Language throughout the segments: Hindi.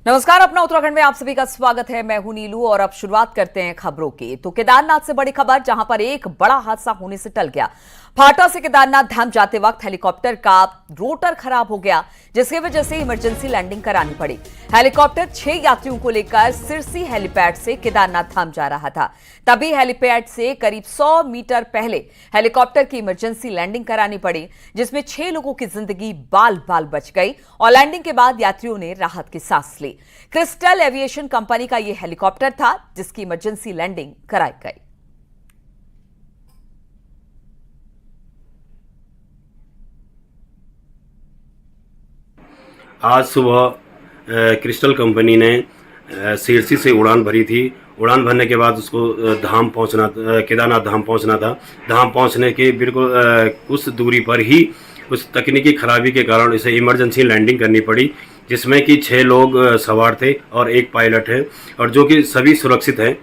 नमस्कार, अपना उत्तराखंड में आप सभी का स्वागत है। मैं हूं नीलू और अब शुरुआत करते हैं खबरों की। तो केदारनाथ से बड़ी खबर, जहां पर एक बड़ा हादसा होने से टल गया। फाटा से केदारनाथ धाम जाते वक्त हेलीकॉप्टर का रोटर खराब हो गया, जिसकी वजह से इमरजेंसी लैंडिंग करानी पड़ी। हेलीकॉप्टर 6 यात्रियों को लेकर सिरसी हेलीपैड से केदारनाथ धाम जा रहा था। तभी हेलीपैड से करीब 100 मीटर पहले हेलीकॉप्टर की इमरजेंसी लैंडिंग करानी पड़ी, जिसमें 6 लोगों की जिंदगी बाल बाल बच गई और लैंडिंग के बाद यात्रियों ने राहत की सांस ली। क्रिस्टल एविएशन कंपनी का यह हेलीकॉप्टर था, जिसकी इमरजेंसी लैंडिंग कराई गई। आज सुबह क्रिस्टल कंपनी ने सिरसी से उड़ान भरी थी। उड़ान भरने के बाद उसको केदारनाथ धाम पहुंचना था। धाम पहुंचने के बिल्कुल कुछ दूरी पर ही उस तकनीकी खराबी के कारण इसे इमरजेंसी लैंडिंग करनी पड़ी, जिसमें कि 6 लोग सवार थे और एक पायलट है, और जो कि सभी सुरक्षित हैं।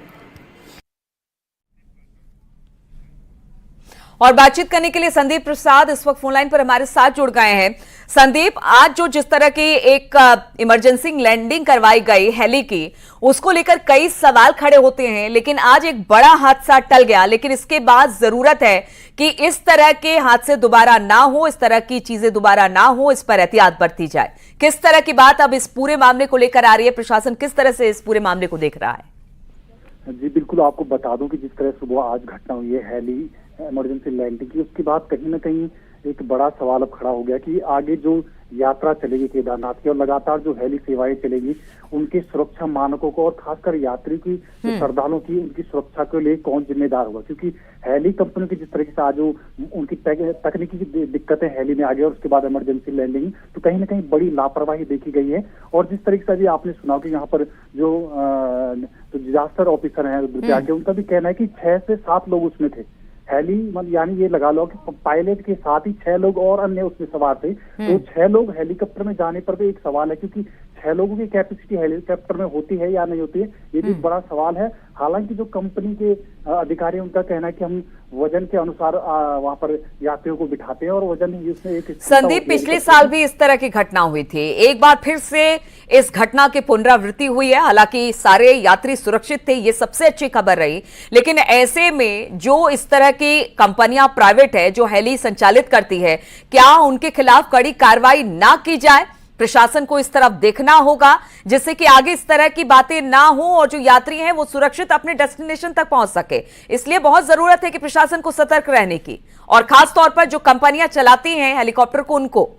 और बातचीत करने के लिए संदीप प्रसाद इस वक्त फोनलाइन पर हमारे साथ जुड़ गए हैं। संदीप, आज जो जिस तरह की एक इमरजेंसी लैंडिंग करवाई गई हेली की, उसको लेकर कई सवाल खड़े होते हैं, लेकिन आज एक बड़ा हादसा टल गया। लेकिन इसके बाद जरूरत है कि इस तरह के हादसे दोबारा ना हो, इस तरह की चीजें दोबारा ना हो, इस पर एहतियात बरती जाए। किस तरह की बात अब इस पूरे मामले को लेकर आ रही है? प्रशासन किस तरह से इस पूरे मामले को देख रहा है? जी बिल्कुल, आपको बता दूं कि जिस तरह सुबह आज घटना हुई है हेली इमरजेंसी लैंडिंग की, उसके बाद कहीं ना कहीं एक बड़ा सवाल अब खड़ा हो गया कि आगे जो यात्रा चलेगी केदारनाथ की और लगातार जो हेली सेवाएं चलेगी, उनके सुरक्षा मानकों को और खासकर यात्री की, श्रद्धालुओं की, उनकी सुरक्षा के लिए कौन जिम्मेदार होगा। क्योंकि हेली कंपनी की जिस तरीके से आज उनकी तकनीकी दिक्कतें हेली में आ गई और उसके बाद इमरजेंसी लैंडिंग, तो कहीं ना कहीं बड़ी लापरवाही देखी गई है। और जिस तरीके से अभी आपने सुना कि यहाँ पर जो डिजास्टर ऑफिसर हैं दुर्गा के, उनका भी कहना है कि 6 से 7 लोग उसमें थे। हेली यानी ये लगा लो कि पायलट के साथ ही 6 लोग और अन्य उसमें सवार थे। तो 6 लोग हेलीकॉप्टर में जाने पर भी एक सवाल है, क्योंकि 6 लोगों की कैपेसिटी हेलीकॉप्टर में होती है या नहीं होती है, ये भी बड़ा सवाल है। हालांकि जो कंपनी के अधिकारी, उनका कहना है कि हम वजन के अनुसार वहां पर यात्रियों को बिठाते हैं और वजन ही उसमें एक। संदीप, पिछले साल भी इस तरह की घटना हुई थी, एक बार फिर से इस घटना की पुनरावृत्ति हुई है। हालांकि सारे यात्री सुरक्षित थे, ये सबसे अच्छी खबर रही। लेकिन ऐसे में जो इस तरह की कंपनियां प्राइवेट है जो हेली संचालित करती है, क्या उनके खिलाफ कड़ी कार्रवाई ना की जाए? प्रशासन को इस तरफ देखना होगा, जिससे कि आगे इस तरह की बातें ना हो और जो यात्री हैं वो सुरक्षित अपने डेस्टिनेशन तक पहुंच सके। इसलिए बहुत जरूरत है कि प्रशासन को सतर्क रहने की, और खास तौर पर जो कंपनियां चलाती हैं हेलीकॉप्टर को, उनको।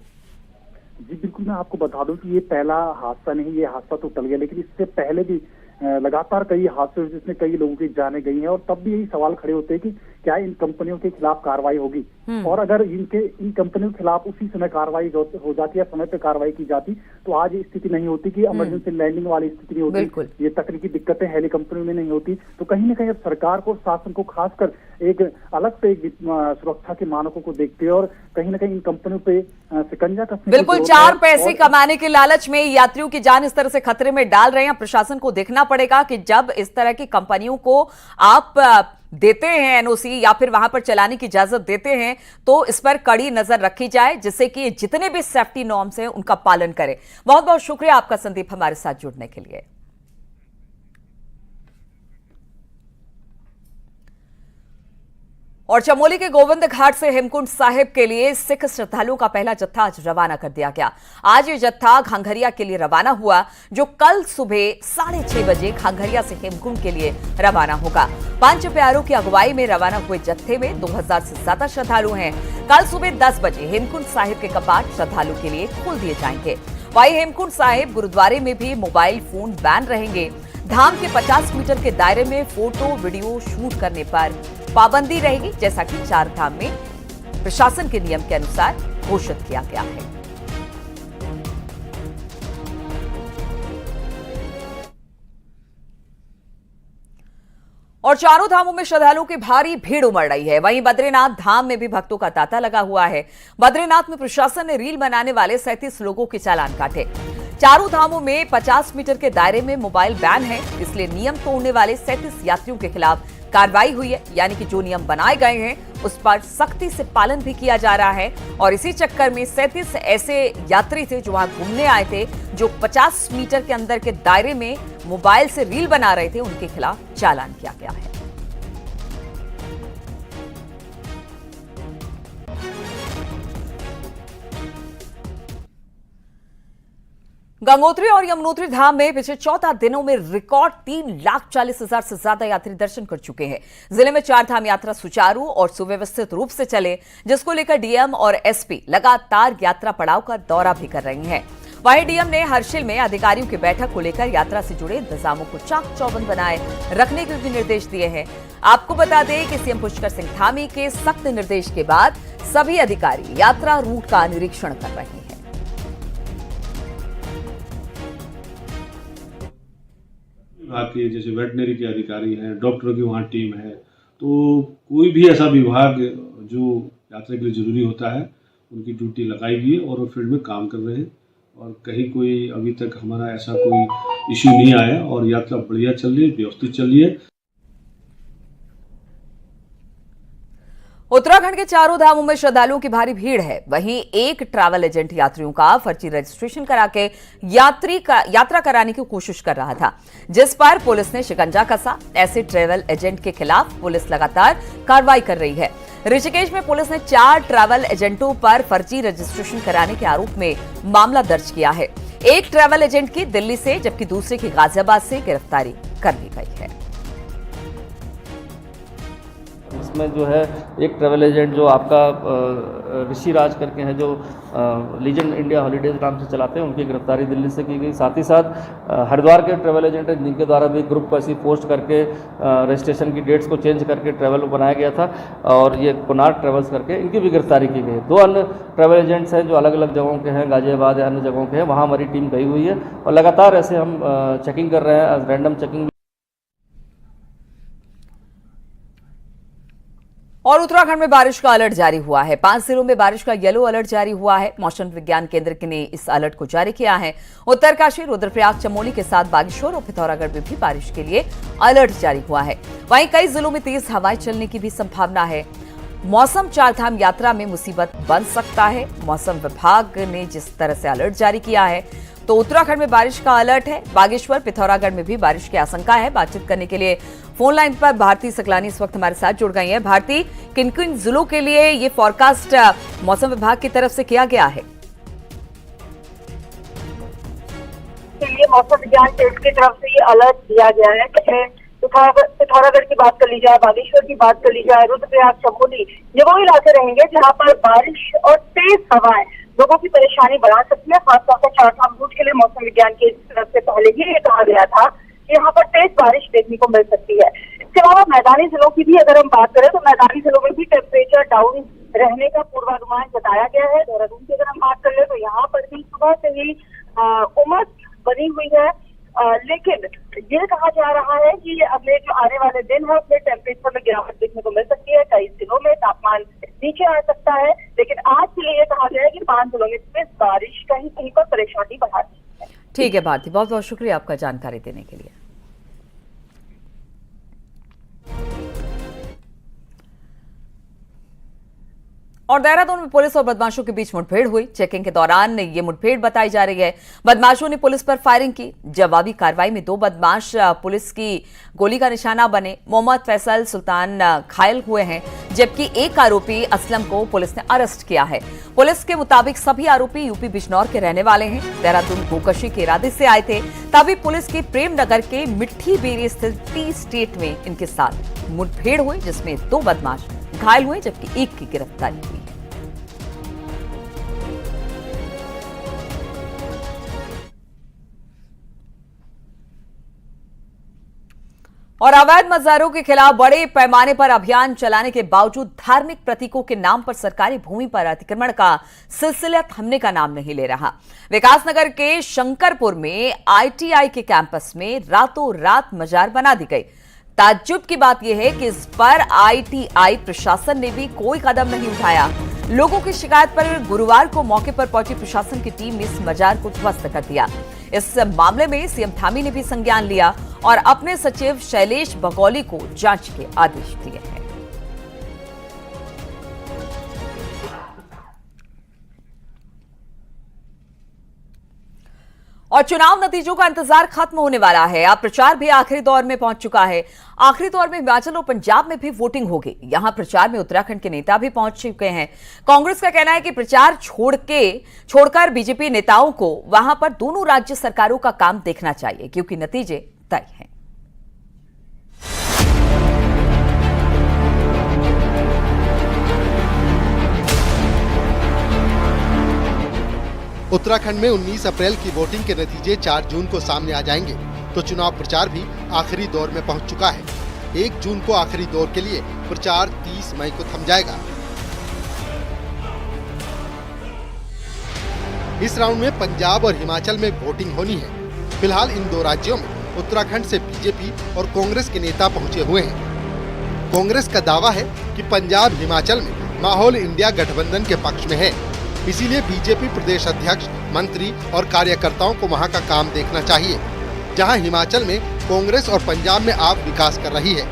जी बिल्कुल, मैं आपको बता दूं कि ये पहला हादसा नहीं, ये हादसा तो टल गया, लेकिन इससे पहले भी लगातार कई हादसे जिसमें कई लोगों की जानें गई हैं। और तब भी यही सवाल खड़े होते हैं कि क्या इन कंपनियों के खिलाफ कार्रवाई होगी, और अगर इन कंपनियों के खिलाफ उसी समय कार्रवाई हो जाती है, समय पे कार्रवाई की जाती, तो आज स्थिति नहीं होती कि इमरजेंसी लैंडिंग वाली स्थिति नहीं होती, ये तकनीकी दिक्कतें हेली कंपनियों में नहीं होती। तो कहीं ना कहीं अब सरकार को, शासन को खासकर एक अलग से एक सुरक्षा के मानकों को देखते हैं और कहीं ना कहीं इन कंपनियों पे शिकंजा कसने। बिल्कुल, 4 पैसे कमाने के लालच में यात्रियों की जान इस तरह से खतरे में डाल रहे हैं। प्रशासन को देखना पड़ेगा कि जब इस तरह की कंपनियों को आप देते हैं एनओसी या फिर वहां पर चलाने की इजाजत देते हैं, तो इस पर कड़ी नजर रखी जाए, जिससे कि जितने भी सेफ्टी नॉर्म्स हैं उनका पालन करें। बहुत बहुत शुक्रिया आपका संदीप, हमारे साथ जुड़ने के लिए। और चमोली के गोविंद घाट से हेमकुंड साहिब के लिए सिख श्रद्धालुओं का पहला जत्था आज रवाना कर दिया गया। आज ये जत्था घांघरिया के लिए रवाना हुआ, जो कल सुबह 6:30 बजे घांघरिया से हेमकुंड के लिए रवाना होगा। 5 प्यारों की अगुवाई में रवाना हुए जत्थे में 2000 से ज्यादा श्रद्धालु हैं। कल सुबह 10 बजे हेमकुंड साहिब के कपाट श्रद्धालु के लिए खोल दिए जाएंगे। वहीं हेमकुंड साहिब गुरुद्वारे में भी मोबाइल फोन बैन रहेंगे। धाम के 50 मीटर के दायरे में फोटो वीडियो शूट करने पर पाबंदी रहेगी, जैसा कि 4 धाम में प्रशासन के नियम के अनुसार घोषित किया गया है। और चारों धामों में श्रद्धालुओं की भारी भीड़ उमड़ रही है। वहीं बद्रीनाथ धाम में भी भक्तों का तांता लगा हुआ है। बद्रीनाथ में प्रशासन ने रील बनाने वाले 37 लोगों के चालान काटे। चारों धामों में 50 मीटर के दायरे में मोबाइल बैन है, इसलिए नियम तोड़ने वाले 37 यात्रियों के खिलाफ कार्रवाई हुई है, यानी कि जो नियम बनाए गए हैं उस पर सख्ती से पालन भी किया जा रहा है। और इसी चक्कर में 37 ऐसे यात्री थे जो वहां घूमने आए थे, जो 50 मीटर के अंदर के दायरे में मोबाइल से रील बना रहे थे, उनके खिलाफ चालान किया गया है। गंगोत्री और यमुनोत्री धाम में पिछले 14 दिनों में रिकॉर्ड 3,40,000 से ज्यादा यात्री दर्शन कर चुके हैं। जिले में 4 धाम यात्रा सुचारू और सुव्यवस्थित रूप से चले, जिसको लेकर डीएम और एसपी लगातार यात्रा पड़ाव का दौरा भी कर रहे हैं। वहीं डीएम ने हर्षिल में अधिकारियों की बैठक को लेकर यात्रा से जुड़े इंतजामों को चाक चौबंद बनाए रखने के भी निर्देश दिए हैं। आपको बता दें कि सीएम पुष्कर सिंह धामी के सख्त निर्देश के बाद सभी अधिकारी यात्रा रूट का निरीक्षण कर रहे हैं। विभाग के जैसे वेटनरी के अधिकारी हैं, डॉक्टरों की वहाँ टीम है, तो कोई भी ऐसा विभाग जो यात्रा के लिए जरूरी होता है उनकी ड्यूटी लगाई गई और वो फील्ड में काम कर रहे हैं। और कहीं कोई अभी तक हमारा ऐसा कोई इश्यू नहीं आया और यात्रा बढ़िया चल रही है, व्यवस्थित चल रही है। उत्तराखंड के चारों धामों में श्रद्धालुओं की भारी भीड़ है। वहीं एक ट्रैवल एजेंट यात्रियों का फर्जी रजिस्ट्रेशन करा के यात्रा कराने की कोशिश कर रहा था, जिस पर पुलिस ने शिकंजा कसा। ऐसे ट्रैवल एजेंट के खिलाफ पुलिस लगातार कार्रवाई कर रही है। ऋषिकेश में पुलिस ने 4 ट्रैवल एजेंटों पर फर्जी रजिस्ट्रेशन कराने के आरोप में मामला दर्ज किया है। एक ट्रैवल एजेंट की दिल्ली से जबकि दूसरे की गाजियाबाद से गिरफ्तारी कर ली गई है। इसमें जो है एक ट्रैवल एजेंट जो आपका ऋषि राज करके हैं, जो लीजेंड इंडिया हॉलीडेज नाम से चलाते हैं, उनकी गिरफ्तारी दिल्ली से की गई। साथ ही साथ हरिद्वार के ट्रैवल एजेंट हैं जिनके द्वारा भी ग्रुप को ऐसी पोस्ट करके रजिस्ट्रेशन की डेट्स को चेंज करके ट्रैवल बनाया गया था, और ये कोनार्क ट्रैवल्स करके इनकी भी गिरफ्तारी की गई। 2 अन्य ट्रैवल एजेंट्स हैं जो अलग अलग जगहों के हैं, गाजियाबाद या अन्य जगहों के हैं, वहाँ हमारी टीम गई हुई है और लगातार ऐसे हम चेकिंग कर रहे हैं, रैंडम चेकिंग। और उत्तराखंड में बारिश का अलर्ट जारी हुआ है। 5 जिलों में बारिश का येलो अलर्ट जारी हुआ है। मौसम विज्ञान केंद्र ने इस अलर्ट को जारी किया है। उत्तरकाशी, रुद्रप्रयाग, चमोली के साथ बागेश्वर और पिथौरागढ़ में भी बारिश के लिए अलर्ट जारी हुआ है। वहीं कई जिलों में तेज हवाएं चलने की भी संभावना है। मौसम 4 धाम यात्रा में मुसीबत बन सकता है। मौसम विभाग ने जिस तरह से अलर्ट जारी किया है, तो उत्तराखंड में बारिश का अलर्ट है। बागेश्वर, पिथौरागढ़ में भी बारिश की आशंका है। बातचीत करने के लिए फोन लाइन पर भारती सकलानी इस वक्त हमारे साथ जुड़ गई हैं। भारती, किन किन जिलों के लिए ये फोरकास्ट मौसम विभाग की तरफ से किया गया है? मौसम विज्ञान केंद्र की तरफ से ये अलर्ट दिया गया है। पिथौरागढ़ की बात कर ली जाए, बागेश्वर की बात कर ली जाए, रुद्रप्रयाग, चमोली, ये वो इलाके रहेंगे जहाँ पर बारिश और तेज हवाएं लोगों की परेशानी बढ़ा सकती है। खासतौर पर 4 धाम रूट के लिए मौसम विज्ञान की तरफ से पहले ही ये कहा गया था कि यहाँ पर तेज बारिश देखने को मिल सकती है। इसके अलावा मैदानी जिलों की भी अगर हम बात करें तो मैदानी जिलों में भी टेम्परेचर डाउन रहने का पूर्वानुमान बताया गया है। देहरादून की अगर हम बात कर ले तो यहाँ पर भी सुबह से ही उमस बनी हुई है, लेकिन ये कहा जा रहा है कि अगले जो आने वाले दिन है उसमें टेम्परेचर में गिरावट देखने को मिल सकती है। कई जिलों में तापमान नीचे आ सकता है, लेकिन आज के लिए कहा गया है कि 5 जिलों में बारिश कहीं कहीं पर परेशानी बढ़ा सकती है। ठीक है भारती, बहुत बहुत शुक्रिया आपका जानकारी देने के लिए। और देहरादून में पुलिस और बदमाशों के बीच मुठभेड़ हुई। चेकिंग के दौरान ये मुठभेड़ बताई जा रही है। बदमाशों ने पुलिस पर फायरिंग की। जवाबी कार्रवाई में 2 बदमाश पुलिस की गोली का निशाना बने। मोहम्मद फैसल सुल्तान घायल हुए हैं, जबकि एक आरोपी असलम को पुलिस ने अरेस्ट किया है। पुलिस के मुताबिक सभी आरोपी यूपी बिजनौर के रहने वाले हैं। देहरादून गोकशी के इरादे से आए थे, तभी पुलिस के प्रेमनगर के मिट्टी बेरी स्थित टी स्टेट में इनके साथ मुठभेड़ हुई, जिसमें 2 बदमाश घायल हुए जबकि एक की गिरफ्तारी हुई। और अवैध मज़ारों के खिलाफ बड़े पैमाने पर अभियान चलाने के बावजूद धार्मिक प्रतीकों के नाम पर सरकारी भूमि पर अतिक्रमण का सिलसिला थमने का नाम नहीं ले रहा। विकासनगर के शंकरपुर में आईटीआई के कैंपस में रातों रात मजार बना दी गई। ताज्जुब की बात यह है कि इस पर आईटीआई प्रशासन ने भी कोई कदम नहीं उठाया। लोगों की शिकायत पर गुरुवार को मौके पर पहुंची प्रशासन की टीम ने इस मजार को ध्वस्त कर दिया। इस मामले में सीएम धामी ने भी संज्ञान लिया और अपने सचिव शैलेश बगौली को जांच के आदेश दिए हैं। और चुनाव नतीजों का इंतजार खत्म होने वाला है। अब प्रचार भी आखिरी दौर में पहुंच चुका है। आखिरी दौर में हिमाचल और पंजाब में भी वोटिंग होगी। यहां प्रचार में उत्तराखंड के नेता भी पहुंच चुके हैं। कांग्रेस का कहना है कि प्रचार छोड़कर बीजेपी नेताओं को वहां पर दोनों राज्य सरकारों का काम देखना चाहिए, क्योंकि नतीजे तय हैं। उत्तराखंड में 19 अप्रैल की वोटिंग के नतीजे 4 जून को सामने आ जाएंगे, तो चुनाव प्रचार भी आखिरी दौर में पहुंच चुका है। 1 जून को आखिरी दौर के लिए प्रचार 30 मई को थम जाएगा। इस राउंड में पंजाब और हिमाचल में वोटिंग होनी है। फिलहाल इन 2 राज्यों में उत्तराखंड से बीजेपी और कांग्रेस के नेता पहुंचे हुए हैं। कांग्रेस का दावा है कि पंजाब हिमाचल में माहौल इंडिया गठबंधन के पक्ष में है, इसीलिए बीजेपी प्रदेश अध्यक्ष, मंत्री और कार्यकर्ताओं को वहां का काम देखना चाहिए, जहां हिमाचल में कांग्रेस और पंजाब में आप विकास कर रही है।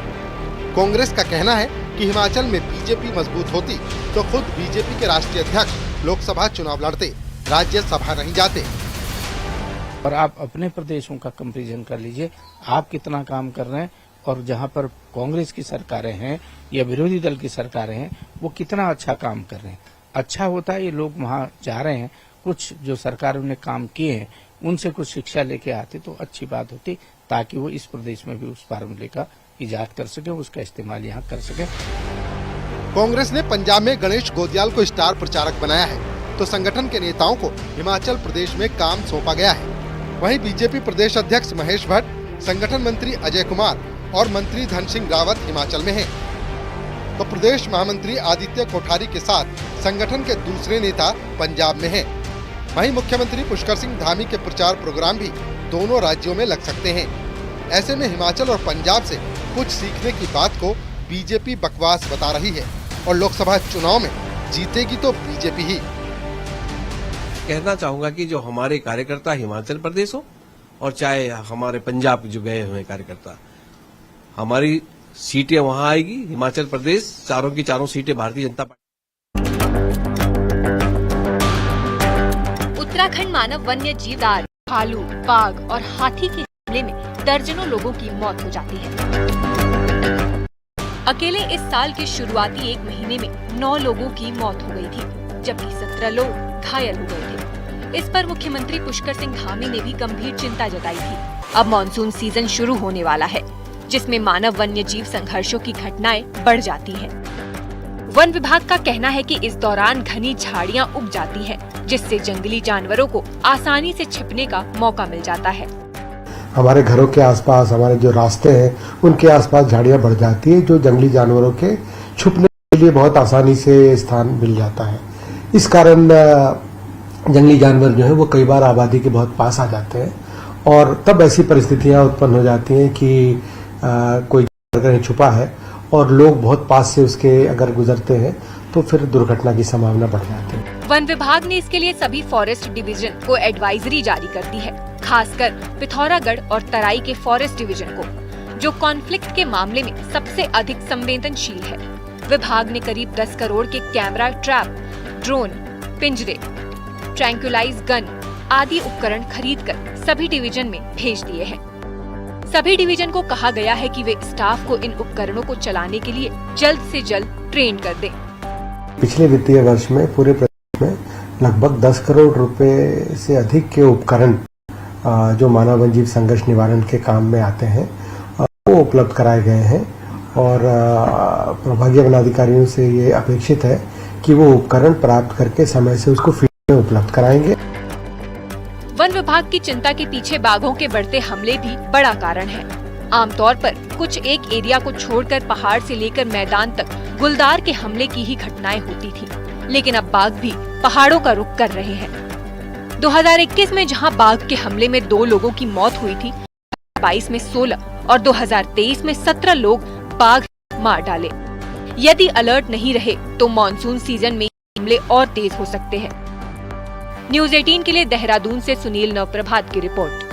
कांग्रेस का कहना है कि हिमाचल में बीजेपी मजबूत होती तो खुद बीजेपी के राष्ट्रीय अध्यक्ष लोकसभा चुनाव लड़ते, राज्यसभा नहीं जाते। और आप अपने प्रदेशों का कंपैरिजन कर लीजिए, आप कितना काम कर रहे हैं और जहां पर कांग्रेस की सरकारें हैं या विरोधी दल की सरकारें हैं, वो कितना अच्छा काम कर रहे हैं। अच्छा होता है ये लोग वहाँ जा रहे हैं, कुछ जो सरकारों ने काम किए हैं उनसे कुछ शिक्षा लेके आते तो अच्छी बात होती, ताकि वो इस प्रदेश में भी उस फार्मूले का इजाद कर सके, उसका इस्तेमाल यहाँ कर सके। कांग्रेस ने पंजाब में गणेश गोदियाल को स्टार प्रचारक बनाया है, तो संगठन के नेताओं को हिमाचल प्रदेश में काम सौंपा गया है। वहीं बीजेपी प्रदेश अध्यक्ष महेश भट्ट, संगठन मंत्री अजय कुमार और मंत्री धन सिंह रावत हिमाचल में हैं। तो प्रदेश महामंत्री आदित्य कोठारी के साथ संगठन के दूसरे नेता पंजाब में हैं। वहीं मुख्यमंत्री पुष्कर सिंह धामी के प्रचार प्रोग्राम भी दोनों राज्यों में लग सकते हैं। ऐसे में हिमाचल और पंजाब से कुछ सीखने की बात को बीजेपी बकवास बता रही है और लोकसभा चुनाव में जीतेगी तो बीजेपी ही। कहना चाहूंगा कि जो हमारे कार्यकर्ता हिमाचल प्रदेश हो और चाहे हमारे पंजाब जो गए हुए कार्यकर्ता, हमारी सीटें वहां आएगी। हिमाचल प्रदेश चारों की चारों सीटें भारतीय जनता पार्टी। उत्तराखंड मानव वन्य जीव, भालू, बाघ और हाथी के हमले में दर्जनों लोगों की मौत हो जाती है। अकेले इस साल के शुरुआती 1 महीने में 9 लोगों की मौत हो गई थी, जबकि 17 लोग घायल हो गए थे। इस पर मुख्यमंत्री पुष्कर सिंह धामी ने भी गंभीर चिंता जताई थी। अब मानसून सीजन शुरू होने वाला है, जिसमें मानव वन्य जीव संघर्षों की घटनाएं बढ़ जाती हैं। वन विभाग का कहना है कि इस दौरान घनी झाड़ियां उग जाती हैं, जिससे जंगली जानवरों को आसानी से छिपने का मौका मिल जाता है। हमारे घरों के आसपास, हमारे जो रास्ते हैं उनके आसपास झाड़ियां बढ़ जाती है, जो जंगली जानवरों के छुपने के लिए बहुत आसानी से स्थान मिल जाता है। इस कारण जंगली जानवर जो है वो कई बार आबादी के बहुत पास आ जाते हैं और तब ऐसी परिस्थितियां उत्पन्न हो जाती हैं कि कोई अगर छुपा है और लोग बहुत पास से उसके अगर गुजरते हैं तो फिर दुर्घटना की संभावना बढ़ जाती है। वन विभाग ने इसके लिए सभी फॉरेस्ट डिवीजन को एडवाइजरी जारी कर दी है, खासकर पिथौरागढ़ और तराई के फॉरेस्ट डिवीजन को, जो कॉन्फ्लिक्ट के मामले में सबसे अधिक संवेदनशील है। विभाग ने करीब 10 करोड़ के कैमरा ट्रैप, ड्रोन, पिंजरे, ट्रैंक्युलाइज गन आदि उपकरण खरीदकर सभी डिवीजन में भेज दिए हैं। सभी डिवीजन को कहा गया है कि वे स्टाफ को इन उपकरणों को चलाने के लिए जल्द से जल्द ट्रेन कर दें। पिछले वित्तीय वर्ष में पूरे प्रदेश में लगभग 10 करोड़ रुपए से अधिक के उपकरण जो मानव वन्य जीव संघर्ष निवारण के काम में आते हैं वो उपलब्ध कराए गए हैं और प्रभागीय वनाधिकारियों से ये अपेक्षित है कि वो उपकरण प्राप्त करके समय से उसको फील्ड में उपलब्ध कराएंगे। वन विभाग की चिंता के पीछे बाघों के बढ़ते हमले भी बड़ा कारण है। आमतौर पर कुछ एक एरिया को छोड़कर पहाड़ से लेकर मैदान तक गुलदार के हमले की ही घटनाएं होती थी, लेकिन अब बाघ भी पहाड़ों का रुख कर रहे हैं। 2021 में जहां बाघ के हमले में 2 लोगों की मौत हुई थी, 2022 में 16 और 2023 में 17 लोग बाघ मार डाले। यदि अलर्ट नहीं रहे तो मॉनसून सीजन में हमले मामले और तेज हो सकते हैं। न्यूज़ 18 के लिए देहरादून से सुनील नवप्रभात की रिपोर्ट।